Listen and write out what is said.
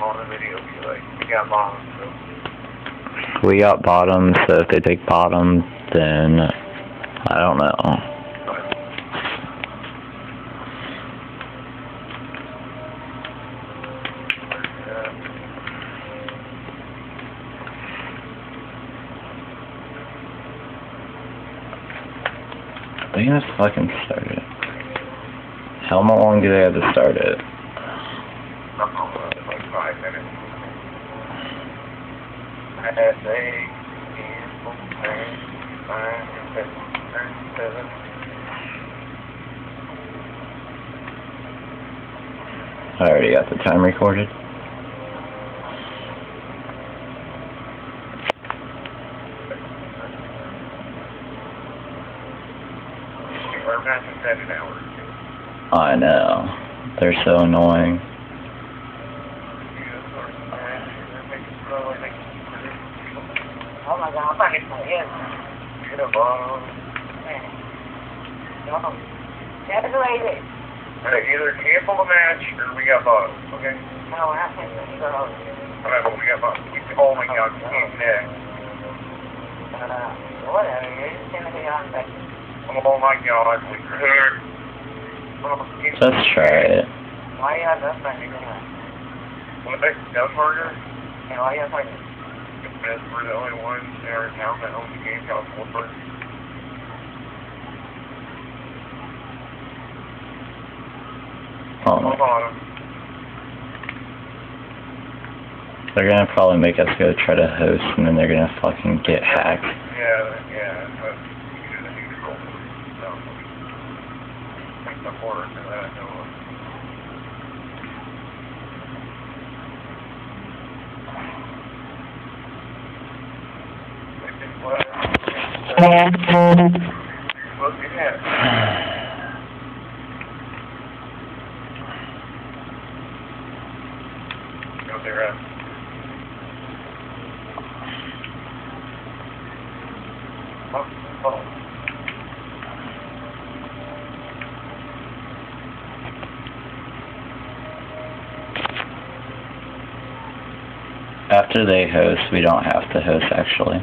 on the video, be like, we got bottoms, so. We got bottoms, so if they take bottom, then I don't know. They have to fucking start it. How long do they have to start it? Like 5 minutes. I had 8, 10, 7. I already got the time recorded. We're back in 7 hours. I know. They're so annoying. Oh my god, I'm fucking playing. Get a ball. No. That's the way it is. Hey, either cancel the match or we got bottom, okay? No, we're not canceling. You go home. Alright, but we got bottom. We only got team next. Whatever, you're just gonna be on back. Oh my god, we could. Let's try it. Why do you have those burgers anyway? What, Doug Burger? Yeah, why do you have burgers? Because we're the only ones in our town that owns the game called Flipper. Oh On bottom. They're gonna probably make us go try to host, and then they're gonna fucking get hacked. Yeah, but you do the neutral. So, take the quarter to that, I know. Look at that. Go there, oh. After they host, we don't have to host actually.